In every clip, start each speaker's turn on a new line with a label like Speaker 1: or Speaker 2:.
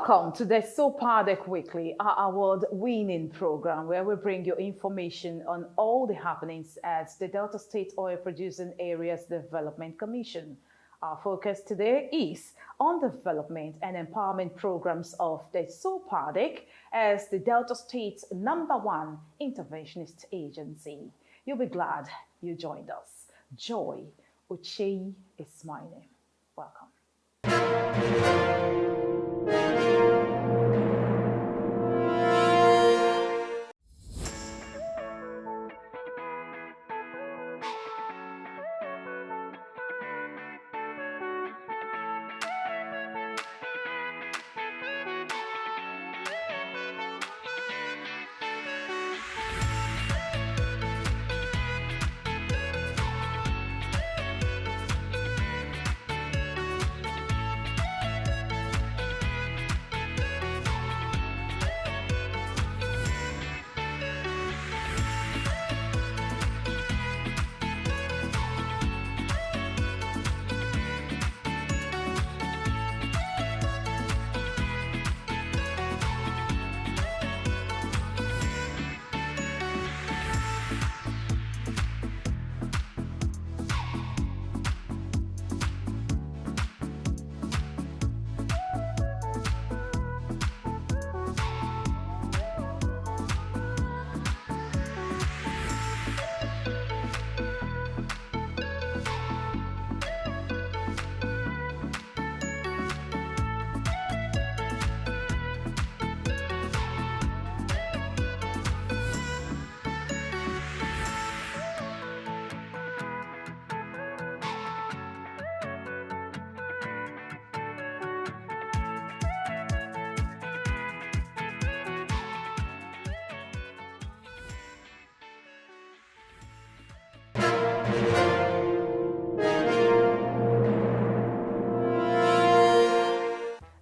Speaker 1: Welcome to the Desopadec Weekly, our award-winning program where we bring you information on all the happenings at the Delta State Oil Producing Areas Development Commission. Our focus today is on development and empowerment programs of the Desopadec as the Delta State's #1 interventionist agency. You'll be glad you joined us. Joy Ochei is my name. Welcome.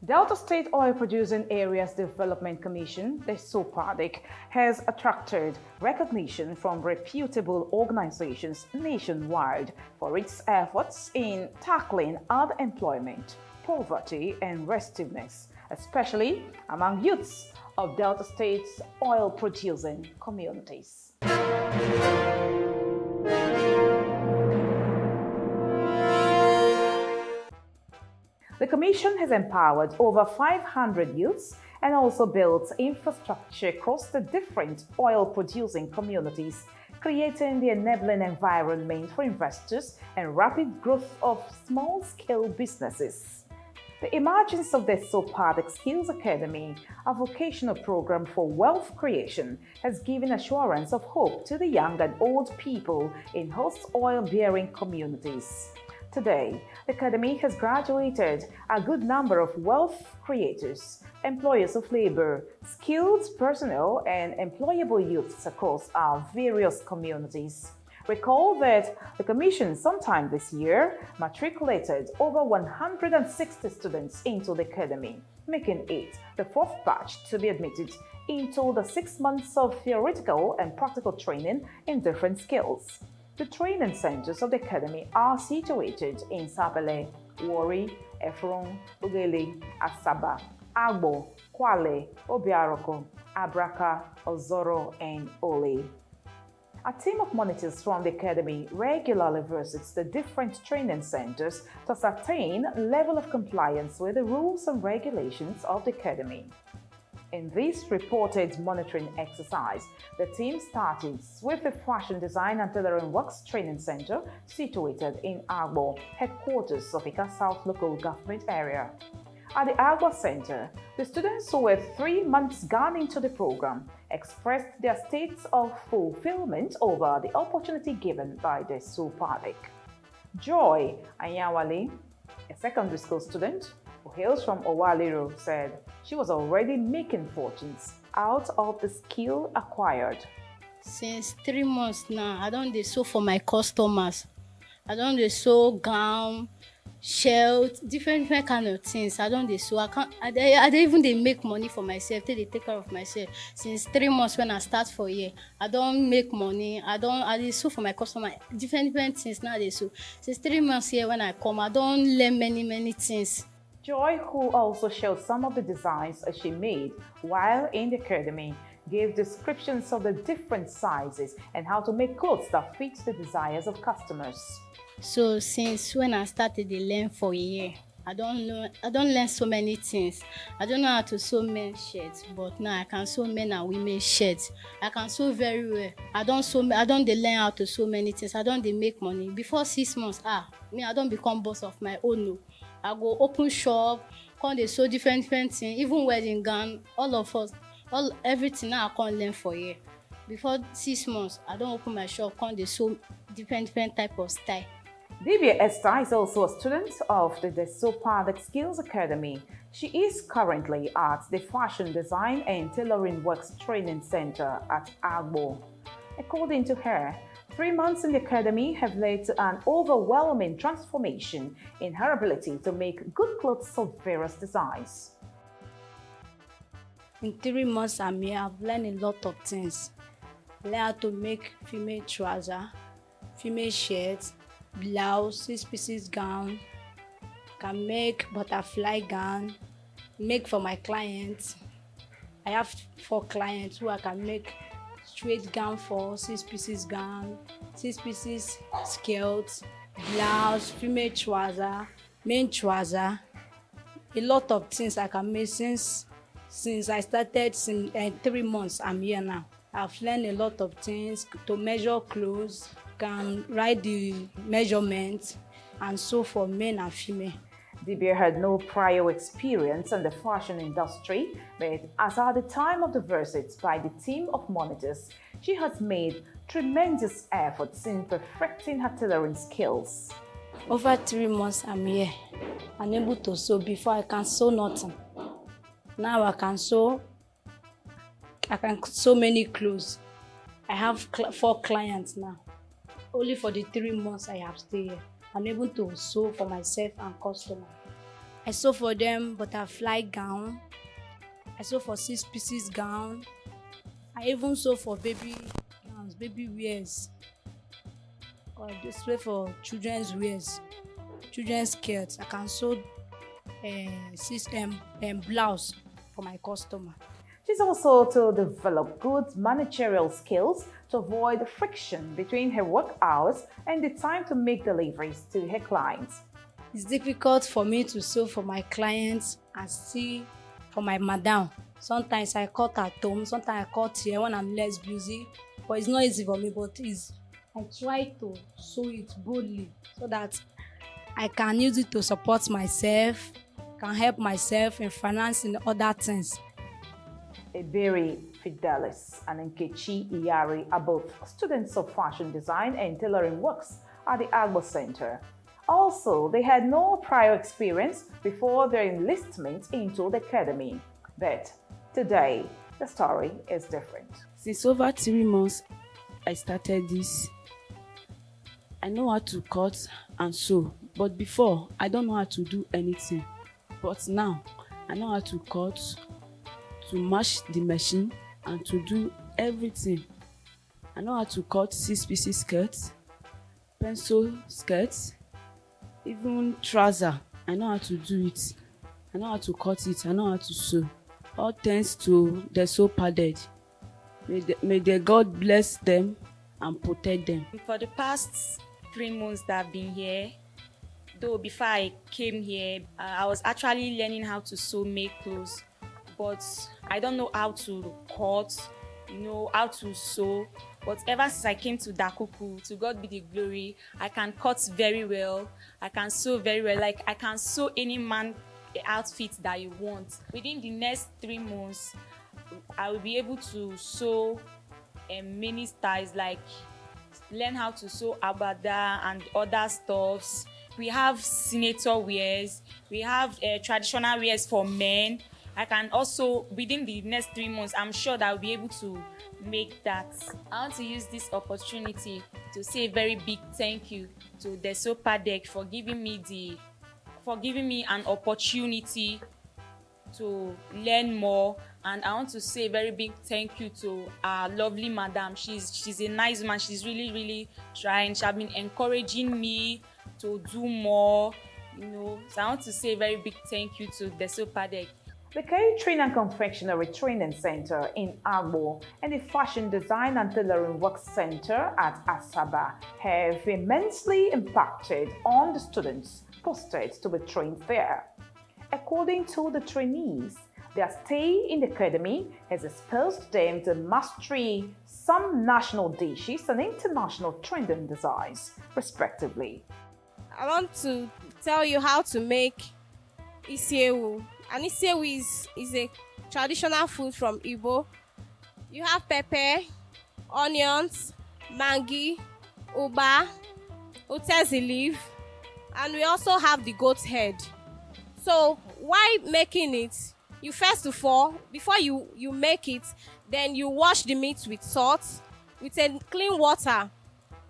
Speaker 1: Delta State Oil Producing Areas Development Commission, the Desopadec, has attracted recognition from reputable organizations nationwide for its efforts in tackling underemployment, poverty, and restiveness, especially among youths of Delta State's oil-producing communities. The Commission has empowered over 500 youths and also built infrastructure across the different oil-producing communities, creating the enabling environment for investors and rapid growth of small-scale businesses. The emergence of the Desopadec Skills Academy, a vocational program for wealth creation, has given assurance of hope to the young and old people in host oil-bearing communities. Today, the Academy has graduated a good number of wealth creators, employers of labor, skilled personnel, and employable youths across our various communities. Recall that the Commission sometime this year matriculated over 160 students into the Academy, making it the fourth batch to be admitted into the 6 months of theoretical and practical training in different skills. The training centers of the Academy are situated in Sapele, Warri, Efron, Ughelli, Asaba, Agbo, Kwale, Obiaroko, Abraka, Ozoro, and Ole. A team of monitors from the Academy regularly visits the different training centers to ascertain level of compliance with the rules and regulations of the Academy. In this reported monitoring exercise, the team started with the Fashion Design and Tailoring Works Training Center situated in Agbo, headquarters of Ika South Local Government Area. At the Agbo Center, the students who were 3 months gone into the program expressed their states of fulfillment over the opportunity given by the Desopadec. Joy Anyawale, a secondary school student who hails from Owaliro, said she was already making fortunes out of the skill acquired.
Speaker 2: Since 3 months now, I don't sew for my customers. I don't sew gown, shirt, different kind of things. I don't sew. I don't even make money for myself. They take care of myself. Since 3 months when I start for year, I don't make money. I sew for my customer. Different things now they sew. Since 3 months here when I come, I don't learn many things.
Speaker 1: Joy, who also showed some of the designs she made while in the academy, gave descriptions of the different sizes and how to make clothes that fit the desires of customers.
Speaker 2: So since when I started the learn for a year, I don't learn so many things. I don't know how to sew men's shirts, but now I can sew men and women's shirts. I can sew very well. I don't dey learn how to sew many things. I don't dey make money. Before 6 months, me I don't become boss of my own. No. I go open shop, come dey sew different things, even wedding gown, all of us, all everything now I come learn for here. Before 6 months, I don open my shop, come dey sew different type of style.
Speaker 1: Divya Esther is also a student of the Desopadec Skills Academy. She is currently at the Fashion Design and Tailoring Works Training Center at Agbo. According to her, 3 months in the academy have led to an overwhelming transformation in her ability to make good clothes of various designs.
Speaker 3: In 3 months I'm here, I've learned a lot of things. Learn how to make female trouser, female shirts, blouse, 6 pieces gown, can make butterfly gown, make for my clients. I have 4 clients who I can make straight gown for, 6 pieces gown, 6 pieces skirt, blouse, female trouser, main trouser. A lot of things I can make since I started. Since 3 months I'm here now. I've learned a lot of things to measure clothes, can write the measurements, and sew for men and female.
Speaker 1: Dibia had no prior experience in the fashion industry, but as at the time of the visit by the team of monitors, she has made tremendous efforts in perfecting her tailoring skills.
Speaker 3: Over 3 months I'm here, unable to sew. Before I can sew nothing. Now I can sew many clothes. I have 4 clients now. Only for the 3 months I have stayed here, I'm able to sew for myself and customer. I sew for them butterfly gown. I sew for 6 pieces gown. I even sew for baby gowns, baby wears. Or display for children's wears, children's skirts. I can sew blouse for my customer.
Speaker 1: She's also to develop good managerial skills to avoid friction between her work hours and the time to make deliveries to her clients.
Speaker 3: It's difficult for me to sew for my clients and see for my madam. Sometimes I cut at home, sometimes I cut here when I'm less busy. But it's not easy for me, but I try to sew it boldly so that I can use it to support myself, can help myself in financing other things.
Speaker 1: Eberi Fidelis and Nkechi Iyari are both students of fashion design and tailoring works at the Agbo Center. Also, they had no prior experience before their enlistment into the academy. But today, the story is different.
Speaker 4: Since over 3 months I started this, I know how to cut and sew, but before I don't know how to do anything. But now I know how to cut, to mash the machine, and to do everything. I know how to cut 6 pieces skirts, pencil skirts, even trouser. I know how to do it. I know how to cut it. I know how to sew. All thanks to Desopadec. May the God bless them and protect them.
Speaker 5: For the past 3 months that I've been here, though before I came here, I was actually learning how to sew, make clothes, but I don't know how to cut, how to sew. But ever since I came to Dakuku, to God be the glory, I can cut very well, I can sew very well. Like, I can sew any man outfit that you want. Within the next 3 months, I will be able to sew many styles, like learn how to sew abada and other stuffs. We have senator wears, we have traditional wears for men. I can also, within the next 3 months, I'm sure that I'll be able to make that. I want to use this opportunity to say a very big thank you to Desopadec for giving me an opportunity to learn more. And I want to say a very big thank you to our lovely madam. She's a nice woman. She's really trying. She has been encouraging me to do more, So I want to say a very big thank you to Desopadec.
Speaker 1: The Catering and Confectionery Training Center in Agbo and the Fashion Design and Tailoring Works Center at Asaba have immensely impacted on the students posted to be trained there. According to the trainees, their stay in the academy has exposed them to mastery some national dishes and international trending designs, respectively.
Speaker 6: I want to tell you how to make isiewu. And isiewu is a traditional food from Igbo. You have pepper, onions, mangi, uba, utezi leaf, and we also have the goat head. So while making it, you first of all, before you make it, then you wash the meat with salt, with a clean water.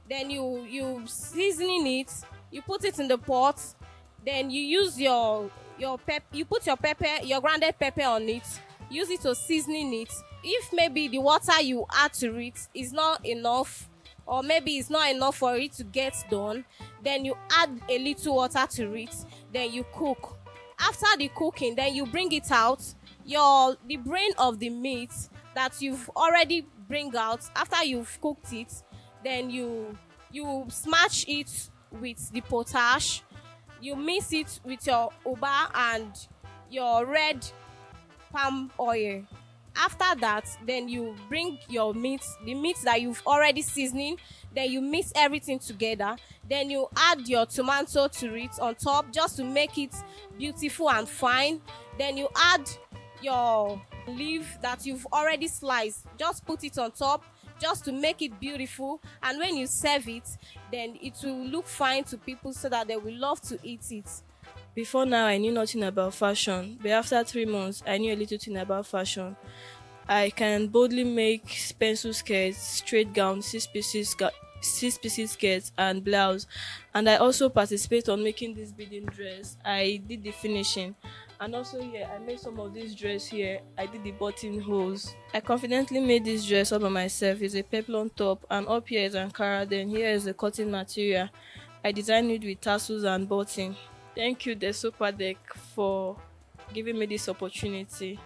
Speaker 6: Then you seasoning it, you put it in the pot, then you use you put your pepper, your grounded pepper on it, use it to seasoning it. If maybe the water you add to it is not enough, or maybe it's not enough for it to get done, then you add a little water to it, then you cook. After the cooking, then you bring it out, the brain of the meat that you've already bring out after you've cooked it, then you smash it with the potash, you mix it with your uba and your red palm oil. After that, then you bring your meat, the meat that you've already seasoning, then you mix everything together, then you add your tomato to it on top just to make it beautiful and fine. Then you add your leaf that you've already sliced, just put it on top just to make it beautiful, and when you serve it, then it will look fine to people so that they will love to eat it.
Speaker 7: Before now, I knew nothing about fashion, but after 3 months, I knew a little thing about fashion. I can boldly make pencil skirts, straight gowns, six-pieces skirts, and blouse. And I also participate on making this beading dress. I did the finishing. And also here, I made some of this dress here. I did the buttonholes. I confidently made this dress all by myself. It's a peplum top, and up here is Ankara, then here is the cotton material. I designed it with tassels and button. Thank you, Desopadec, for giving me this opportunity.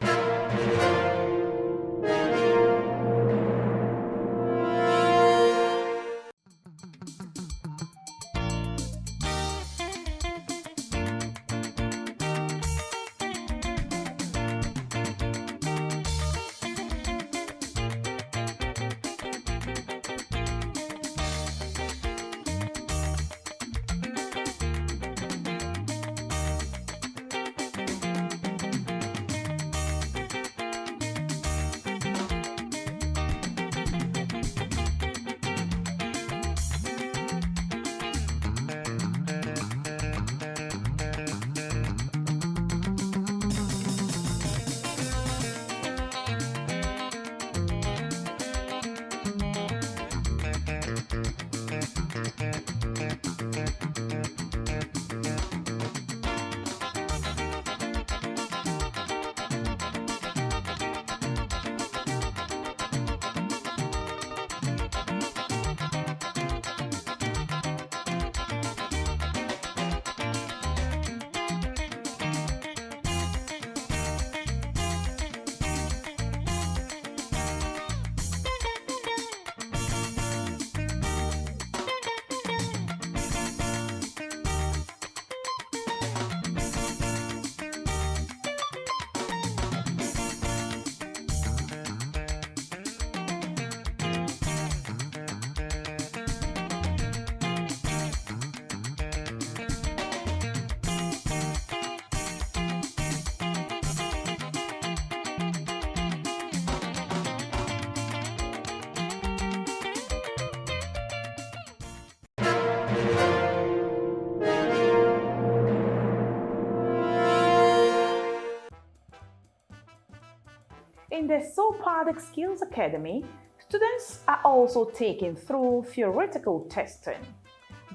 Speaker 1: In the Desopadec Skills Academy, students are also taken through theoretical testing.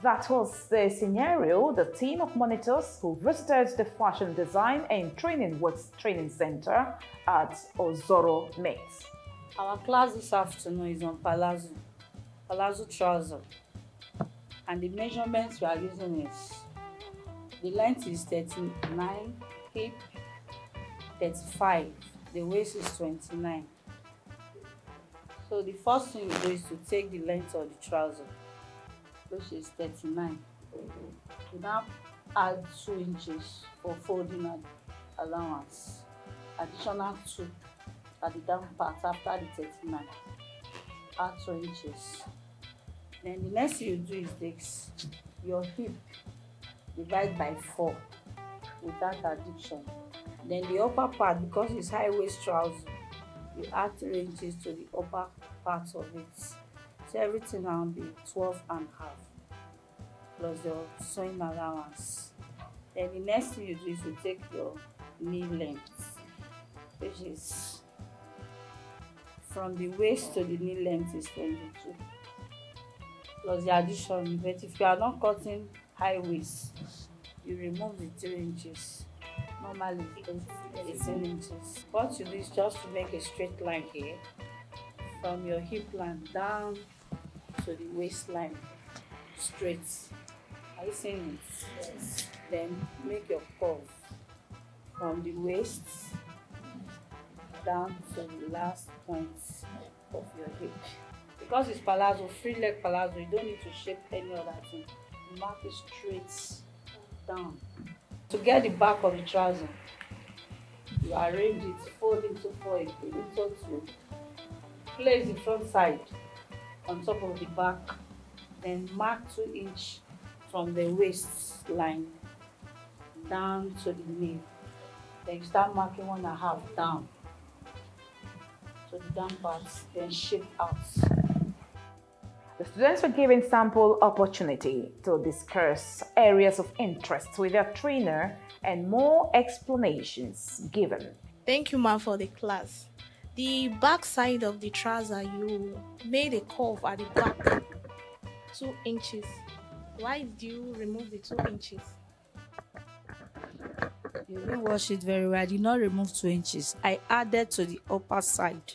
Speaker 1: That was the scenario the team of monitors who visited the Fashion Design and Training Works Training Center at Ozoro met.
Speaker 8: Our class this afternoon is on palazzo trouser, and the measurements we are using is The length is 39, hip 35, the waist is 29. So the first thing you do is to take the length of the trouser, which is 39. You now add 2 inches for folding allowance, additional 2 at the down part after the 39. Add 2 inches. Then the next thing you do is this: your hip divide by 4 without addition. Then the upper part, because it's high waist trouser, you add 3 inches to the upper part of it. So everything now will be 12 and a half plus your sewing allowance. Then the next thing you do is to take your knee length, which is from the waist to the knee length is 22 plus the addition. But if you are not cutting high waist, you remove the 3 inches. Normally it's 18 inches. What you do is just to make a straight line here from your hip line down to the waistline, straight. Are you seeing it? Yes. Then make your curve from the waist down to the last point of your hip. Because it's palazzo, free leg palazzo, you don't need to shape any other thing. You mark it straight down. To get the back of the trouser, you arrange it, fold into 4 into 2. Place the front side on top of the back, then mark 2 inches from the waistline down to the knee. Then you start marking 1.5 down to the down part, then shape out.
Speaker 1: The students were given sample opportunity to discuss areas of interest with their trainer and more explanations given.
Speaker 9: Thank you, ma'am, for the class. The back side of the trouser, you made a curve at the back, 2 inches. Why did you remove the 2 inches?
Speaker 8: You didn't wash it very well. I did not remove 2 inches. I added to the upper side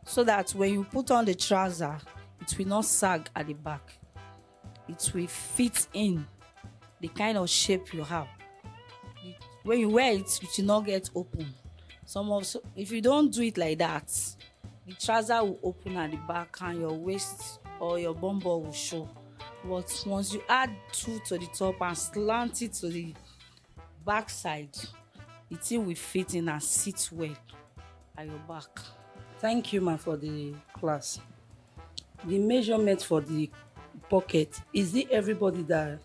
Speaker 8: so that when you put on the trouser, it will not sag at the back. It will fit in the kind of shape you have. When you wear it, it will not get open. If you don't do it like that, the trouser will open at the back and your waist or your bum ball will show. But once you add 2 to the top and slant it to the back side, the thing will fit in and sit well at your back.
Speaker 10: Thank you, ma, for the class. The measurement for the pocket, is it everybody that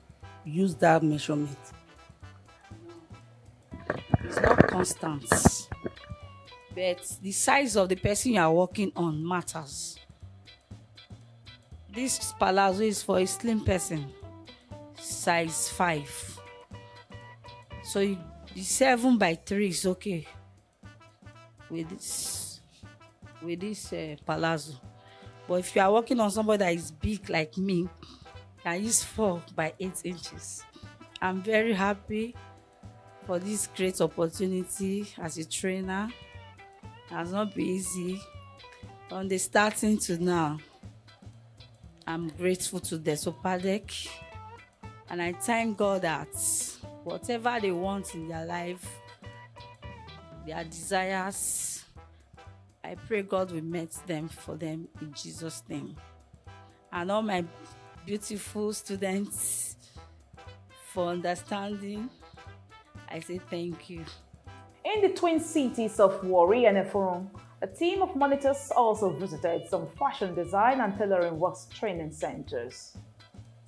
Speaker 10: use that measurement?
Speaker 8: It's not constant, but the size of the person you are working on matters. This palazzo is for a slim person, size 5. So the 7 by 3 is okay with this palazzo. But if you are working on somebody that is big like me, you can use 4 by 8 inches. I'm very happy for this great opportunity as a trainer. It has not been easy. From the starting to now, I'm grateful to Desopadec, and I thank God that whatever they want in their life, their desires, I pray God will meet them for them in Jesus' name. And all my beautiful students for understanding, I say thank you.
Speaker 1: In the twin cities of Warri and Efurun, a team of monitors also visited some fashion design and tailoring works training centers.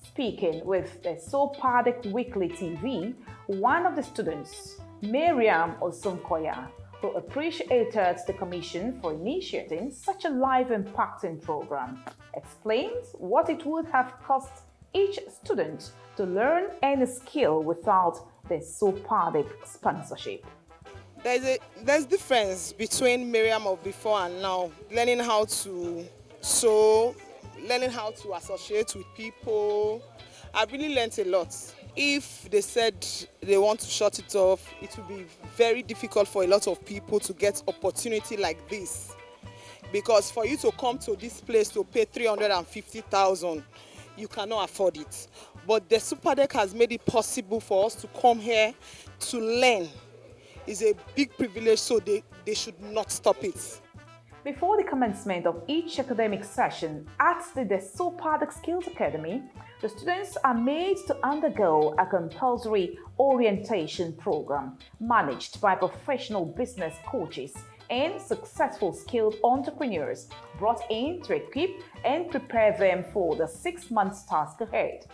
Speaker 1: Speaking with the Desopadec Weekly TV, one of the students, Miriam Osumkoya, who appreciated the Commission for initiating such a life-impacting program, explains what it would have cost each student to learn any skill without the Desopadec sponsorship.
Speaker 11: There's difference between Miriam of before and now. Learning how to sew, learning how to associate with people. I've really learned a lot. If they said they want to shut it off, it will be very difficult for a lot of people to get opportunity like this. Because for you to come to this place to pay 350,000, you cannot afford it. But the Desopadec has made it possible for us to come here to learn. It's a big privilege, so they should not stop it.
Speaker 1: Before the commencement of each academic session at the Desopadec Skills Academy, the students are made to undergo a compulsory orientation program managed by professional business coaches and successful skilled entrepreneurs brought in to equip and prepare them for the 6 months task ahead.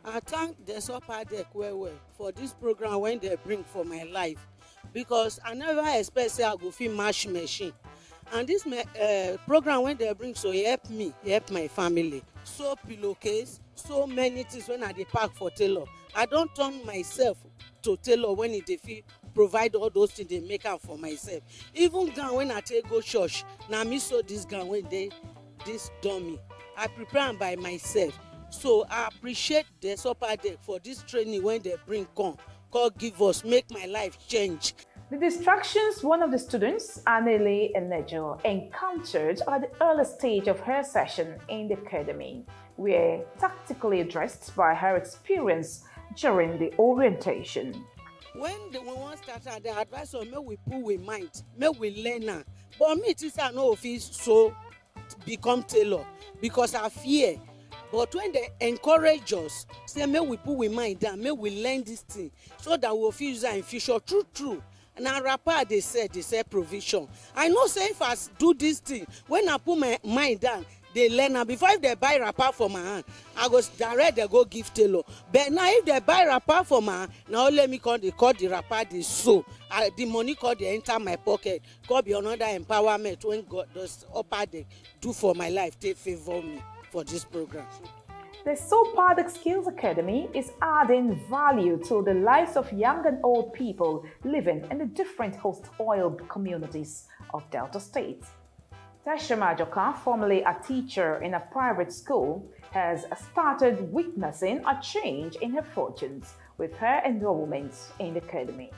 Speaker 10: I thank the Desopadec well for this program when they bring for my life, because I never expect say I go fit match machine, and this program when they bring so help me help my family. So pillowcase, so many things when I dey pack for tailor. I don turn myself to tailor when dey fit provide all those things, dey make am for myself. Even gown when I take go church, na me sew this gown when dey this dummy. I prepare am by myself. So I appreciate the Desopadec for this training when they bring come. God give us, make my life change.
Speaker 1: The distractions one of the students, Anele Enejo, encountered at the early stage of her session in the academy were tactically addressed by her experience during the orientation.
Speaker 10: When we wan start, the advice on make we put we mind, make we learn am. But me think say I no fit so become tailor because I fear. But when they encourage us, say make we put we mind down, make we learn this thing so that we will fit use am in future. True. And our rapper they say provision. I know say if I do this thing, when I put my mind down, they learn am. Before if they buy rapper for my hand, I go direct they go give tailor. But now if they buy rapper for my hand, now let me call the rapper they sew. The money call they enter my pocket. Could be another empowerment when God does Desopadec do for my life, they favor me for this program.
Speaker 1: The Desopadec Skills Academy is adding value to the lives of young and old people living in the different host oil communities of Delta State. Tasha Majoka, formerly a teacher in a private school, has started witnessing a change in her fortunes with her enrollment in the academy.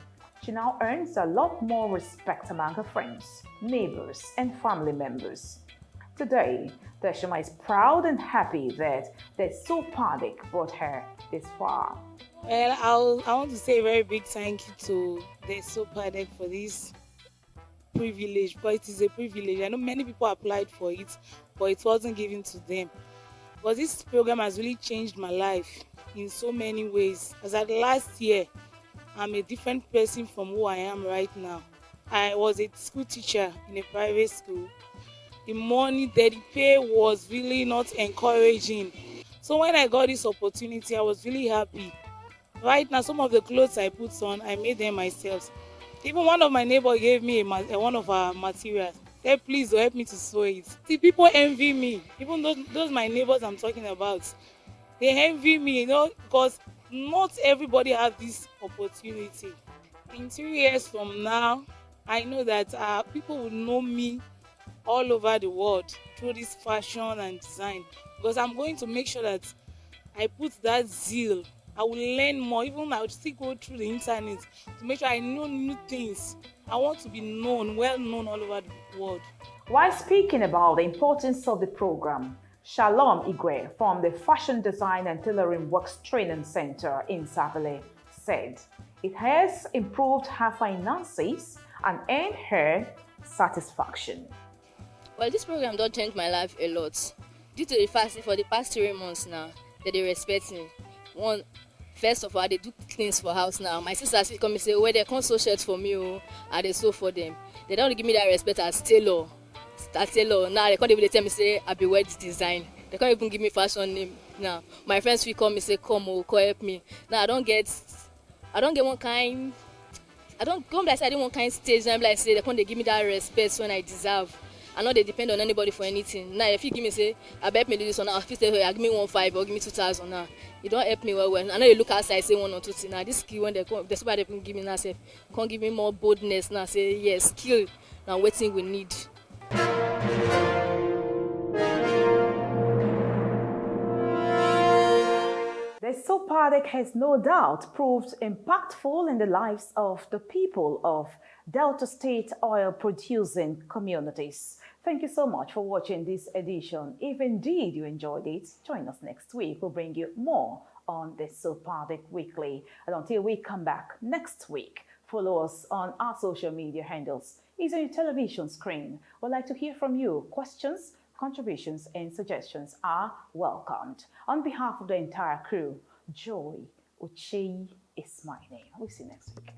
Speaker 1: She now earns a lot more respect among her friends, neighbors, and family members. Today, Teshima is proud and happy that the Desopadec brought her this far.
Speaker 12: Well, I want to say a very big thank you to the Desopadec for this privilege, because it is a privilege. I know many people applied for it, but it wasn't given to them. But this program has really changed my life in so many ways. As at last year, I'm a different person from who I am right now. I was a school teacher in a private school. The money that the pay was really not encouraging. So when I got this opportunity, I was really happy. Right now, some of the clothes I put on, I made them myself. Even one of my neighbors gave me one of our materials. Said, please help me to sew it. See, people envy me. Even those my neighbors I'm talking about, they envy me, because not everybody has this opportunity. In 3 years from now, I know that people will know me all over the world through this fashion and design, because I'm going to make sure that I put that zeal. I will learn more. Even I will still go through the internet to make sure I know new things. I want to be known, well known all over the world.
Speaker 1: While speaking about the importance of the program, Shalom Igwe from the Fashion Design and Tailoring Works Training Center in Sapele said it has improved her finances and earned her satisfaction.
Speaker 13: Well, this program don change my life a lot due to the fact for the past 3 months now that they respect me. First of all, they do things for house now. My sisters will come and say, well, they come sew shirts for me, and they sew for them. They don't give me that respect as tailor. Now they can't even tell me say I be wear this design. They can't even give me fashion name now. My friends will come and say, come help me. Now I don't get one kind. I don't come like I didn't one kind stage. And I'm like say they can't give me that respect when I deserve. I know they depend on anybody for anything. Now, if you give me say, I bet me do this one, I'll say, hey, give me 1,500 or give me 2,000 now. You don't help me well. I know you look outside, say 1 or 2 things. Now, this skill when they come, that's why they can give me now. Say, can't give me more boldness now. Say, yes, skill. Now, what thing we need.
Speaker 1: The Desopadec has no doubt proved impactful in the lives of the people of Delta State oil-producing communities. Thank you so much for watching this edition. If indeed you enjoyed it, join us next week. We'll bring you more on Desopadec Weekly. And until we come back next week, follow us on our social media handles. It's on your television screen. We'd like to hear from you. Questions, contributions, and suggestions are welcomed. On behalf of the entire crew, Joy Uche is my name. We'll see you next week.